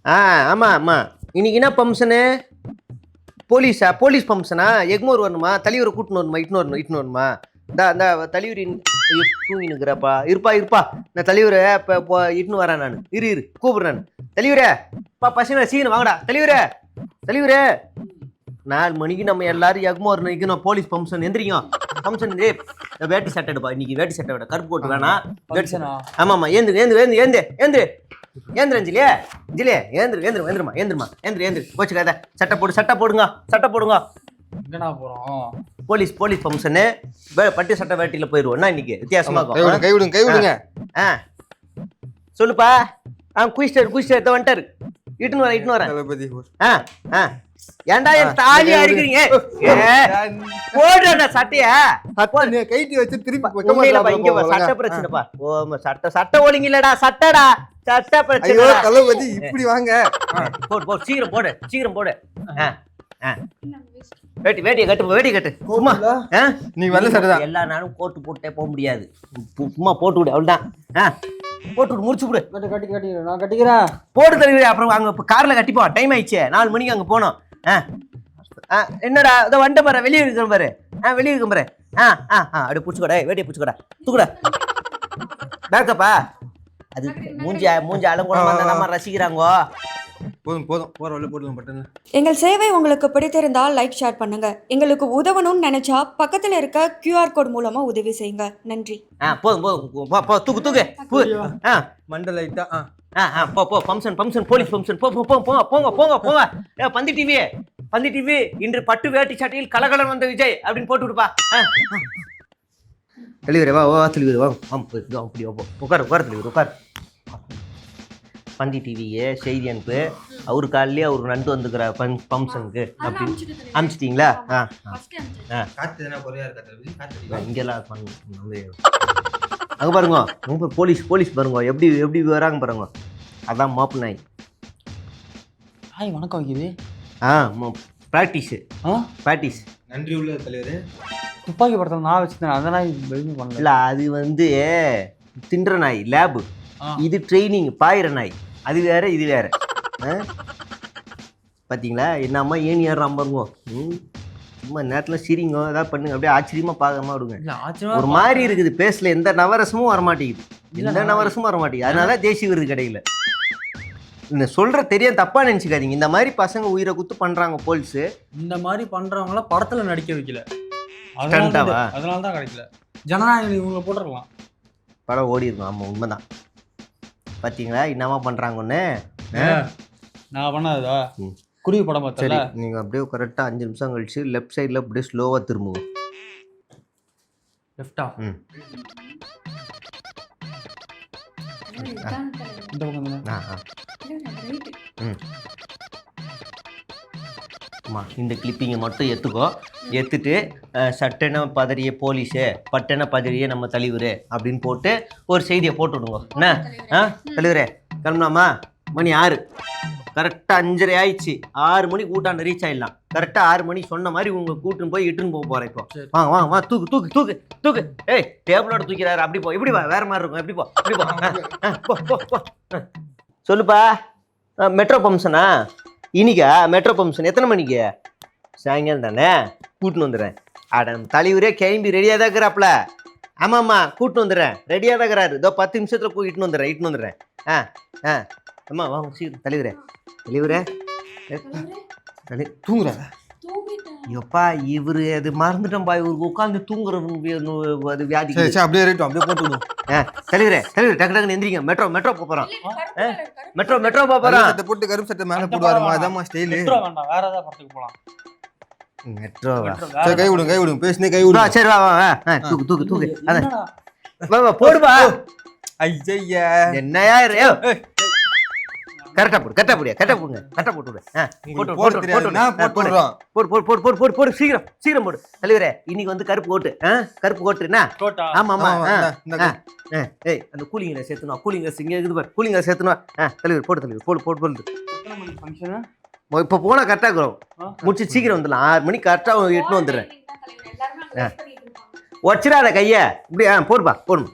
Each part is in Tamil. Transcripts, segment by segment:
ஆமாம் ஆமாம். இன்னைக்கு என்ன ஃபங்க்ஷனு? போலீஸ் ஃபங்க்ஷனா? எக்மோர் வரணுமா? தலைவரை கூட்டின்னு வரணுமா? இட்டுன்னு வரணுமா? இந்த தலைவர் தூங்கி நிற்கிறாப்பா. இருப்பா நான் தலைவரை இப்போ இட்டுன்னு வரேன். நான் இரு கூப்பிட்றேன். தலைவரே பசங்க சீக்கிரம் வாங்கடா. தலைவரே 4 மணிக்கு நம்ம எல்லாரும் எக்மோர் நிற்கணும். போலீஸ் ஃபங்க்ஷன் எந்திரிக்கும். ஃபங்க்ஷன் வேட்டி சட்டை எடுப்பா. இன்னைக்கு வேட்டி சட்டை விட கருப்பு போட்டு வேணாம். ஆமாம்மா. ஏந்திரு கோச்சுக்காத. சட்டை போடுங்க. போலீஸ் ஃபங்க்ஷனு பட்டு சட்டை வேட்டியில போயிருவோம். இன்னைக்கு வித்தியாசமா இருக்கும். கை விடுங்க. சொல்லுப்பா. குயிஸ்டர் வந்துட்டாரு. இட்டுன்னு வரேன். ஏன்டா என் தாலியா இருக்கிறீங்க? போடுறா சட்டைய. கைட்டி வச்சு திருப்பி சட்டை பிரச்சனைப்பா. சட்டை ஒழுங்கு இல்லடா. சட்டை பிரச்சனை. தளபதி இப்படி வாங்க. போடு சீக்கிரம் போடு. வேட்டியை கட்டு. சும்மா நீ வரல சட்டை எல்லா நாளும் கோட்டு போட்டே போக முடியாது. சும்மா போட்டு விடு. அவ்வளவுதான். போட்டு முடிச்சு விடு. நான் கட்டிக்கிறேன். போட்டு தருவீங்க. அப்புறம் அங்க கார்ல கட்டிப்போ. டைம் ஆயிடுச்சு. 4 மணிக்கு அங்க போனோம். என்னடா இதை வண்ட பாரு. வெளியே இருக்கிற பாரு. அப்படி பிடிச்சிக்கோடா. வேட்டியை பிடிச்சிக்கோடா. தூக்குடா. பேக்கப்பா. அது மூஞ்சி அலங்கோலமா இருந்தா நம்ம ரசிக்கிறாங்கோ. போதும் போற வழியில போடுங்க பட்டன். எங்கள் சேவை உங்களுக்கு பிடித்திருந்தால் லைக் ஷேர் பண்ணுங்க. எங்களுக்கு உதவணும்னு நினைச்சா பக்கத்துல இருக்க QR கோட் மூலமா உதவி செய்யுங்க. நன்றி. போதும். தூக்கு. மண்டல லைட்டா. போ. Function police function. போங்க. பந்தி டிவி இன்று பட்டு வேட்டி சட்டையில் கலகலன் வந்த விஜய் அப்படின்னு போட்டு விடுப்பா. தலைவரே வா தலைவரே வா. அப்படி உட்கார் தலைவர் உட்கார். பந்தி டிவியே செய்தி அனுப்பு. அவரு காலையிலேயே அவரு நண்டு வந்துக்கிற ஃபங்க்ஷனுக்கு அப்படின்னு அனுப்பிச்சிட்டிங்களா? இங்கெல்லாம் அங்கே பாருங்க. போலீஸ் பாருங்க. எப்படி வராங்க பாருங்க. அதான் மாப்பு நாய். வணக்கம் வைக்குது. ப்ராக்டிஸ். நன்றி உள்ள தலைவரே. துப்பாக்கி படத்தில் நான் வச்சுருந்தேன். அந்த நாய் எதுவுமே பண்ணல. இல்லை அது தின்ற நாய் லேபு. இது ட்ரைனிங் பாயிற நாய். அது வேற இது வேற. பார்த்தீங்களா என்னம்மா ஏன் ஏறாம பாருங்க. சும்மா நேரத்தில் சிரிங்க ஏதாவது பண்ணுங்க. அப்படியே ஆச்சரியமா பார்க்காம விடுங்க. ஒரு மாதிரி இருக்குது பேசல. எந்த நவரசமும் வரமாட்டேங்குது. அதனால தேசிய விருது கிடைக்கல. இந்த சொல்ற தெரியும் தப்பா நினைச்சுக்காதீங்க. இந்த மாதிரி பசங்க உயிரை குத்து பண்றாங்க போலீஸ். இந்த மாதிரி பண்றவங்களாம் படத்துல நடிக்க வைக்கல. அதனால தான் கிடைக்கல. ஜனநாயகம் இவங்களை போட்டுருக்கலாம். படம் ஓடி இருக்கும். ஆமா உண்மைதான். பார்த்தீங்களா என்னமா பண்றாங்கன்னு. நான் பண்ணாதா குருவி படம் பார்த்தல. நீங்க அப்படியே கரெக்டாக 5 நிமிஷம் கழிச்சு லெஃப்ட் சைடில் அப்படியே ஸ்லோவாக திரும்புங்க. லெஃப்டா? இந்த பக்கம் இந்த கிளிப்பிங்கை மட்டும் எடுத்துட்டு சட்டென பதறிய போலீஸு பட்டென பதறிய நம்ம தலைவர் அப்படின்னு போட்டு ஒரு செய்தியை போட்டு விடுங்க. என்ன தலைவரே கிளம்புனாமா? மணி 6 கரெக்டாக 5:30 ஆயிடுச்சு. 6 மணிக்கு கூட்டாண்ட ரீச் ஆகிடலாம். கரெக்டாக 6 மணி சொன்ன மாதிரி உங்களை கூட்டுன்னு போய் இட்டுன்னு போகிறேன். இப்போ வா தூக்கு. ஏய் டேபிளோட தூக்கிறாரு. அப்படி போ. இப்படி வா. வேற மாதிரி இருக்கும். எப்படி போ. சொல்லுப்பா. மெட்ரோ ஃபங்க்ஷனா இன்னைக்கா? மெட்ரோ ஃபங்க்ஷன் எத்தனை மணிக்கு? சாயங்காலம் தானே. கூட்டின்னு வந்துடுறேன். தலைவரே கிளம்பி ரெடியாக தான் இருக்கிறாப்புல. ஆமாம்மா கூட்டின்னு வந்துடுறேன். ரெடியாக தான் இருக்கிறாரு. இதோ 10 நிமிஷத்தில் இட்டுன்னு வந்துடுறேன். அம்மா வாங்க சீக்கிரம். தலைவரே தூங்குறாரா? எப்பா இவரு அது மறந்துட்டோம்பா. இவருக்கு உட்காந்து தூங்குறது அது வியாதி. அப்படியே போட்டு விடுவோம். தலைவரே டக்கு எந்திரிங்க. மெட்ரோ போறோம். மெட்ரோ போறோம். சட்டை போட்டு கருப்பு சட்டை மேல போடுவாருமா. அதாம்மா ஸ்டைல். வேண்டாம் வேற ஏதாவது படத்துக்கு போலாம். மெட்ரோ கை விடுங்க. பேசுனே கை விடுங்க. சரி வா. தூக்கு. அதான் வா போடுவா. ஐயா என்னையா கரெக்டா போடுங்க. போடு சீக்கிரம் போடு. தலைவரே இன்னைக்கு வந்து கருப்பு கோட்டு என்ன? ஆமா அந்த கூலிங்க சேர்த்துணும். கூலிங்க சேர்த்துணும். தலைவர் போடு. இப்ப போனா கரெக்டா இருக்கிறோம். முடிச்சு சீக்கிரம் வந்துடலாம். 6 மணிக்கு கரெக்டா எட்டுன்னு வந்துடுறேன். வச்சிடாத கைய இப்படி போடுமா.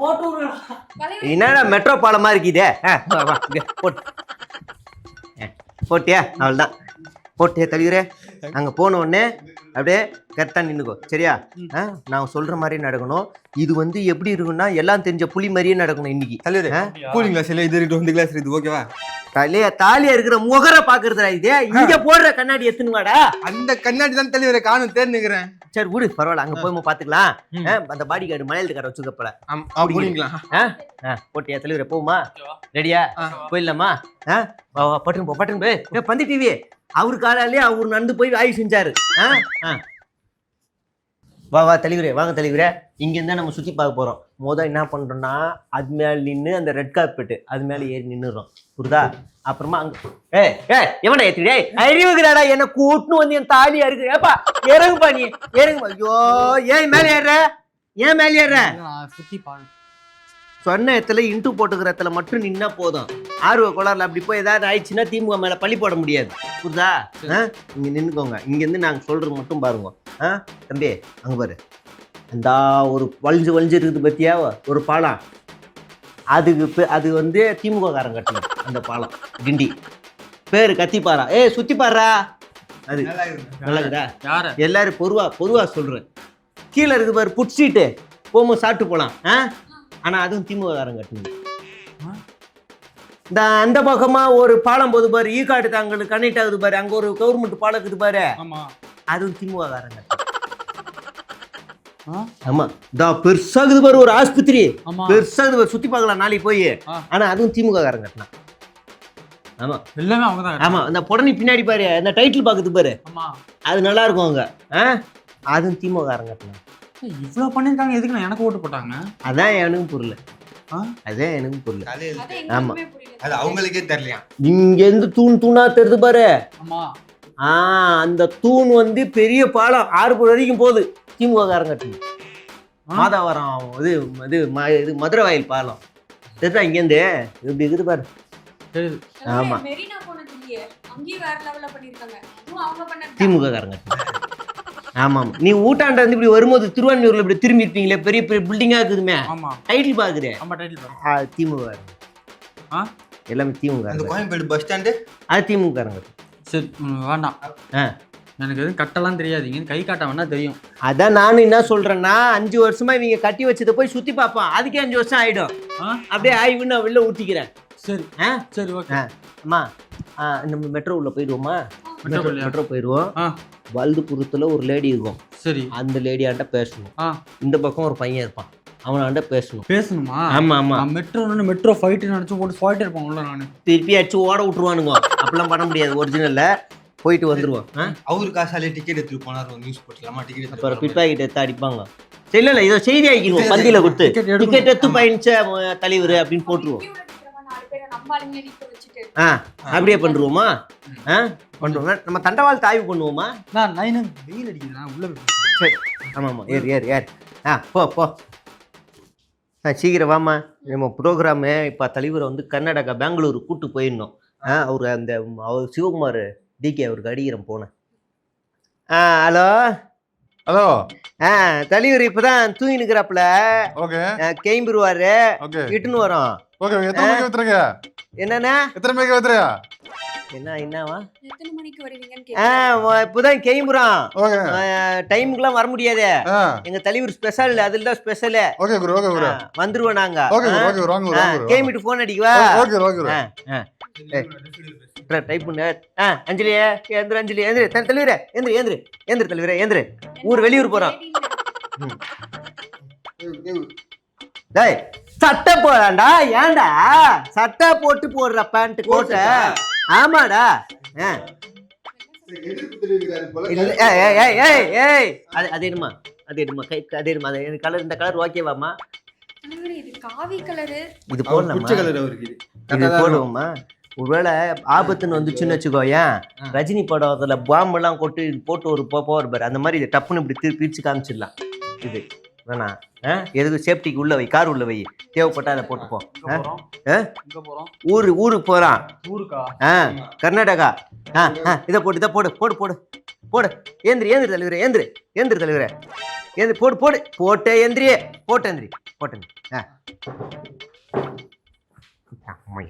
போட்டு விடுறா. என்னடா மெட்ரோ பாலமா இருக்குதே வா, வா, இங்க போட்டு போட்டியா அவ்வளோதான் போட்டியா தலைவரே அங்கே போன உடனே அப்படியே கரெக்டாக நின்றுக்கோ சரியா நான் சொல்கிற மாதிரி நடக்கணும் இது வந்து எப்படி இருக்குன்னா எல்லாம் தெரிஞ்ச புலி மாதிரியே நடக்கணும் இன்னைக்கு தலைவரே கூலிங் கிளாஸ் இல்லை இது வந்து கிளாஸ் இது ஓகேவா தாலியா இருக்கிற முகரை பாக்குறதுடா இதே இங்க போடுற கண்ணாடி எத்துன்னு வாடா அந்த கண்ணாடி தான் தலைவரை காணும் தேர்ந்துக்கிறேன் சரி விடு பரவாயில்ல அங்க போய் பாத்துக்கலாம் அந்த பாடி கார்டு மலையாளத்து கார்டு வச்சுக்கப்பல கூலிங்களா போட்டியா தலைவரை போகுமா ரெடியா போயிடலாமா பட்டுன்னு போ பட்டுன்னு போய் பந்தி டிவி அவரு காலாலே அவர் நடந்து போய் ஆய்வு செஞ்சாரு வா வா தலைவரே வாங்க தலைவரே இங்க இருந்தா நம்ம சுத்தி பார்க்க போறோம் என்ன பண்றோம்னா அது மேல நின்று அந்த ரெட் கார்பெட் அது மேல ஏறி நின்னுறோம் புரியுதா அப்புறமா அங்க எவனா ஏத்திடே அறிவுகிறாடா என்ன கூட்டுன்னு வந்து என் தாலியா இருக்கு ஏப்பா இறங்குப்பா நீ இறங்கு ஐயோ ஏன் மேல ஏறுற ஏன் மேல ஏறுற சுத்தி பாரு சொன்ன இடத்துல இன்ட்டு போட்டுக்கிற இடத்துல மட்டும் நின்னா போதும் ஆர்வ கோளாறுல அப்படி போய் ஏதாவது ஆயிடுச்சுன்னா திமுக மேல பழி போட முடியாது புரியுதா இங்க நின்னுக்கோங்க இங்க இருந்து நாங்க சொல்றது மட்டும் பாருங்க தம்பி அங்க பாரு அந்த ஒரு வளைஞ்சு இருக்குது பத்தியா ஒரு பாலம் அதுக்கு அது வந்து திமுக காரன் கட்டணும் அந்த பாலம் கிண்டி பேரு கத்திப்பாரா சுத்தி பாடுறா அது நல்லதுடா எல்லாரும் பொதுவா சொல்றேன் கீழே இருக்கு பாரு புட்சீட்டு போகும்போது சாப்பிட்டு போலாம் ஆனா அதுவும் திமுக காரன் கட்டணும் இந்த அந்த பக்கமா ஒரு பாலம் போது பாரு ஈக்காடு தாங்களுக்கு கனெக்ட் ஆகுது பாரு அங்க ஒரு கவர்மெண்ட் பாலம் இருக்குது பாரு அதுவும் திமுக காரன் கட்டணும் ஆமா பெருசாகுது பாரு ஒரு ஆஸ்பத்திரி பெருசாகுது பாரு சுத்தி பார்க்கலாம் நாளைக்கு போய் ஆனா அதுவும் திமுக காரன் கட்டினா ஆமா எல்லாமே அவங்கதான் ஆமா அந்த புடனி பின்னாடி பாரு அந்த டைட்டில் பாக்குது பாரு அது நல்லா இருக்கும் அங்க அதுவும் திமுக காரன் கட்டினா இவ்வளவு பண்ணிருக்காங்க எதுக்கு எனக்கு ஓட்டு போட்டாங்க அதான் எனக்கு புரியல அதான் எனக்கு புரியல ஆமா அது அவங்களுக்கே தெரியலையா இங்க இருந்து தூணா தெரிது பாரு அந்த தூண் வந்து பெரிய பாலம் 6 வரைக்கும் போகுது திமுக காரன் கட்டணும் மாதாவரம் இது மதுரை வாயில் பாலம் தெரியுதா இங்கேருந்து இப்படி இருக்குது பாரு ஆமா திமுக காரன் கட்டணும் ஆமா நீ ஊட்டாண்ட வந்து இப்படி வரும்போது திருவான்மியூர்ல இப்படி திரும்பி இருப்பீங்களே பெரிய பெரிய பில்டிங்கா இருக்குதுமே டைட்டில் பாக்குறேன் திமுக எல்லாமே திமுக அந்த கோயம்பேடு பஸ் ஸ்டாண்டு அது திமுக சரி வேண்டாம் எனக்கு எதுவும் கட்டெல்லாம் தெரியாதீங்க கை காட்ட வேணா தெரியும் அதான் நானும் என்ன சொல்றேன்னா 5 வருஷமா இவங்க கட்டி வச்சதை போய் சுத்தி பார்ப்பான் அதுக்கே 5 வருஷம் ஆயிடும் அப்படியே ஆய்வு நான் வெளில ஊட்டிக்கிறேன் சரி சரி ஓகே அம்மா நம்ம மெட்ரோ உள்ள போயிடுவோமா மெட்ரோ போயிடுவோம் வல்துபுரத்துல ஒரு லேடி இருக்கும் சரி அந்த லேடியாண்ட பேசணும் இந்த பக்கம் ஒரு பையன் இருப்பான் அவனாண்ட பேசணுமா ஆமா ஆமா மெட்ரோ ஃபைட் நினைச்சு போட்டு ஃபைட் இருப்பாங்கல்ல நானு திருப்பி அடிச்சு ஓட விட்டுருவானுங்க அப்படிலாம் பண்ண முடியாது ஒரிஜினல்ல போயிட்டு வந்துருவோம் அவரு காசாலே டிக்கெட் எடுத்துட்டு போனாரு நியூஸ் போட்டுலாமா டிக்கெட் அப்புறம் பிட்பாக்கெட் எடுத்து அடிப்பாங்க இல்ல இதோ செய்தி ஆகிடுவோம் பந்தியில கொடுத்து டிக்கெட் எடுத்து பயணிச்ச தலைவர் அப்படின்னு போட்டுருவோம் அப்படியே பண்றோமா பண்றோம் நம்ம தண்டவாளத்தை ஆய்வு பண்ணுவோமா வெயில் அடிக்குதுண்ணா உள்ள சரி ஆமாம் ஏர் போ சீக்கிரம் வாமா நம்ம ப்ரோக்ராமு இப்போ தலைவரை வந்து கர்நாடகா பெங்களூர் கூட்டு போயிடணும் அவர் அவர் சிவகுமார் டிகே அவருக்கு அடிக்கிறேன் போனேன் ஹலோ ஹலோ தலைவர் இப்பதான் தூங்கி நிற்கிறாப்புல கேம்பிடுவாரு இட்டுன்னு வரோம் என்னன்னா எத்தனை மணிக்கு வந்துறியா என்னவா இப்பதான் கேம்புறான் டைமுக்குலாம் வர முடியாது எங்க தலைவர் ஸ்பெஷல் அதுல தான் ஸ்பெஷல் வந்துருவோம் நாங்க கேமிட்டு போன் அடிக்குவா டைப் பண்ணு அஞ்சலி ஏந்திர அஞ்சலி ஏந்திர தலைவரே ஏந்திர தலைவரே ஏந்திர வெளியூர் போறோம் டேய் சட்டை போடாண்டா ஏன்டா சட்டை போட்டு போடுற பேண்ட் கோட்டை ஆமாடா அது என்னமா கலர் இந்த கலர் ஓகேவாமா இது போடுவோமா ஒருவேளை ஆபத்துன்னு வந்துச்சுன்னு வச்சுக்கோ ரஜினி படத்துல பாம்பெல்லாம் போட்டு ஒரு போவார் பாரு அந்த மாதிரி இதை டப்புன்னு இப்படி பிரிச்சு காமிச்சிடலாம் இது வேணாம். எதுக்கு சேஃப்டிக்கு உள்ள வை, கார் உள்ள வை, தேவைப்பட்டா அதை போட்டுப்போம். இங்க போறோம். ஊருக்கு போறான். ஊருக்கா? கர்நாடகா. இதை போடு. ஏந்திரி தலைவரே, ஏந்திரி தலைவரே, போட்டு எந்திரியே, போட்டு.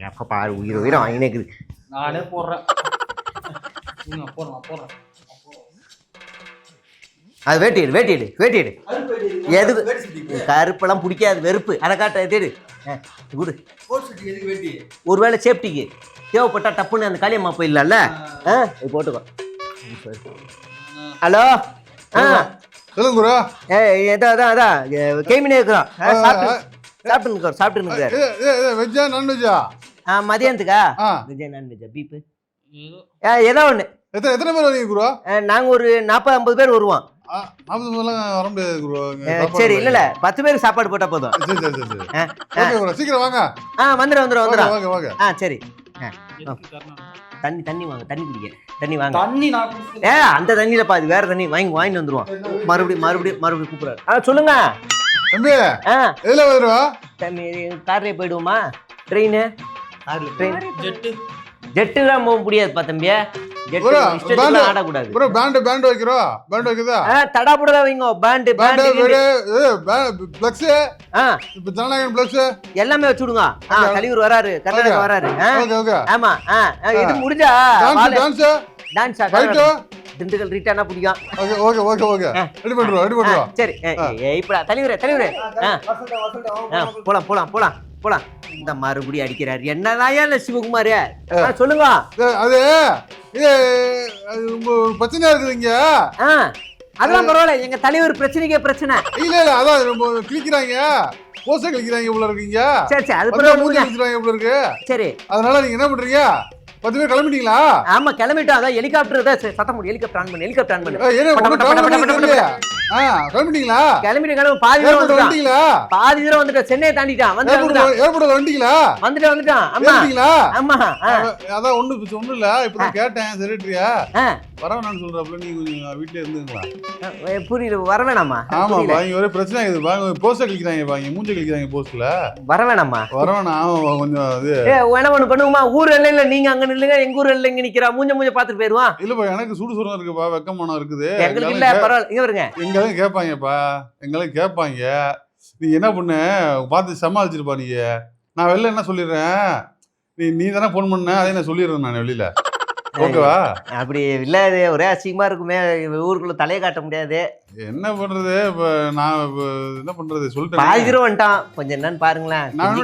எப்ப பாரு உயிரம் வாங்கினேக்குது. நானே போடுறேன். போடுறேன். அது வேட்டிடு. எதுக்கு கருப்பெல்லாம் பிடிக்காது, வெறுப்பு. அதை காட்ட தேடு குடு. ஒருவேளை சேஃப்டிக்கு தேவைப்பட்டா டப்புன்னு அந்த காளியம்மா போயிடலாம்ல. போட்டுக்கோ. ஹலோ. சொல்லுங்க குரு. அதான் கேமினே இருக்கிறோம். சாப்பிட்டு வெஜ்ஜா நான்வெஜ்ஜா? மதியானத்துக்கா? வெஜ்ஜா நான்வெஜ்ஜா? பீப்பு ஏதோ ஒன்று. எத்தனை பேர் வரீங்க குரு? நாங்க ஒரு 40-50 பேர் வருவோம். 40 பேர்லாம் வர முடியாது குரு. சரி, இல்ல 10 பேருக்கு சாப்பாடு போட்டா போதும். சரி சீக்கிரம் வாங்க. வந்துடும். சரி. தண்ணி வாங்க, தண்ணி குடிக்க தண்ணி வாங்க. தண்ணி நான் அந்த தண்ணியில பாது வேற தண்ணி வாங்கிட்டு வந்துருவோம். மறுபடியும் கூப்பிடுறாரு. சொல்லுங்க தம்பி. எதுல வருவா? கார்லயே போயிடுவோமா? ட்ரெயின் ஜெட்டுலாம் போக முடியாதுப்பா தம்பியா. ஆடக்கூடாது. பேண்ட் வைக்கிறோம். பேண்ட் வைக்குதா? தடாபுடா வைங்க. ஜனநாயகன் பிளக்ஸ் எல்லாமே வச்சுடுங்க. தலைவர் வராரு, கர்நாடகா வராரு. ஆமா. இது முடிஞ்சா டான்ஸ் திண்டுக்கல் ரீட்டானா பிடிக்கும். ரெடி பண்றோம். சரி இப்ப தலைவரே போலாம். இந்த மறுபடியும் அடிக்கிறாரு. என்னதான் சிவகுமார் சொல்லுங்க. அது பிரச்சனை இருக்குதுங்க. அதெல்லாம் பரவாயில்ல. எங்க தலைவர் பிரச்சனைக்கே பிரச்சனை இல்ல. அதான் கிளிக்கிறாங்க, போஸ்டர் கிளிக்கிறாங்க உள்ள இருக்கீங்க. சரி அது பரவாயில்ல. உள்ள இருக்கு. சரி, அதனால நீங்க என்ன பண்றீங்க? 10 பேர் கிளம்பிட்டீங்களா? ஆமா கிளம்பிட்டோம். அதான் ஹெலிகாப்டர் தான் சத்தம் போடு. ஹெலிகாப்டர் ஆன் பண்ணு. கிளம்பிட்டீங்களா? கிளம்பி பாதி தூரம் வந்துட்டோம். சென்னையை தாண்டிட்டான். வந்துட்டான். ஆமா. அதான் ஒண்ணு இல்ல. இப்பதான் கேட்டேன் செக்ரட்டரியா வரவேணான்னு சொல்றாப்ல. நீங்க கொஞ்சம் வீட்டுல இருந்துங்களா? புரியல. வர வேணாமா? ஆமாப்பா, இங்க ஒரே பிரச்சனை ஆகுது. வாங்க போஸ்டர் கிளிக்கிறாங்க, மூஞ்ச கிளிக்கிறாங்க போஸ்ட்ல. வர வேணாமா? கொஞ்சம் அது என்ன ஒண்ணு பண்ணுவோமா? ஊர் எல்லையில நீங்க அங்க நில்லுங்க, எங்க ஊர் எல்லை இங்க நிக்கிறா. மூஞ்ச பாத்துட்டு போயிருவான். இல்லப்பா, எனக்கு சுடுசுரம் இருக்குப்பா, வெக்கமானம் இருக்குது. எங்களுக்கு இல்ல, பரவாயில்ல. இங்க வருங்க. எங்களையும் கேட்பாங்க. நீ என்ன பண்ணு, பார்த்து சமாளிச்சிருப்பா. நீ நான் வெளில என்ன சொல்லிடுறேன், நீ தானே போன் பண்ண, அதே நான் சொல்லிடுறேன் நான் வெளியில. ஓகேவா? அப்படி இல்ல, இது ஒரே அசிங்கமா இருக்குமே. ஊருக்குள்ள தலையை காட்ட முடியாது. என்ன பண்றது? இப்ப நான் என்ன பண்றது சொல்லிட்டேன். பாதி தூரம் வந்துட்டான். கொஞ்சம் என்னன்னு பாருங்களேன். நான்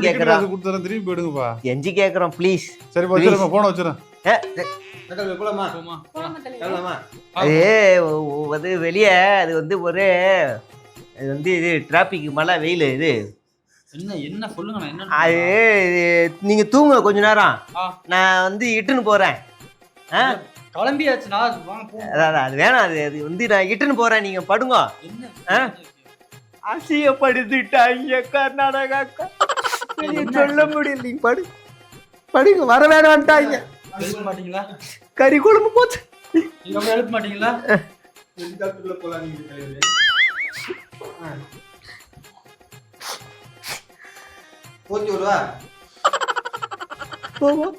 கொடுத்துறேன், திரும்பி போயிடுங்கப்பா. எஞ்சி கேக்குறோம் ப்ளீஸ். சரி வச்சிருங்க, போன வச்சிருக்கேன். அது வெளியே அது ஒரே இது டிராபிக், மழை, வெயில். இது என்ன சொல்லுங்க. அது நீங்க தூங்க கொஞ்ச நேரம். நான் இட்டுன்னு போறேன். கிளம்பியாச்சுனா அது வேணாம். அது நான் இட்டுன்னு போறேன். நீங்க படுங்க. அசியப்படுத்திட்டாங்க கர்நாடகா. சொல்ல முடியல. நீங்க படுங்க. வர வேணான்ட்டாங்க. மாட்டீங்களா? கறி குழம்பு போச்சு. எழுப்ப மாட்டீங்களா? போச்சு வருவா. போவோம்.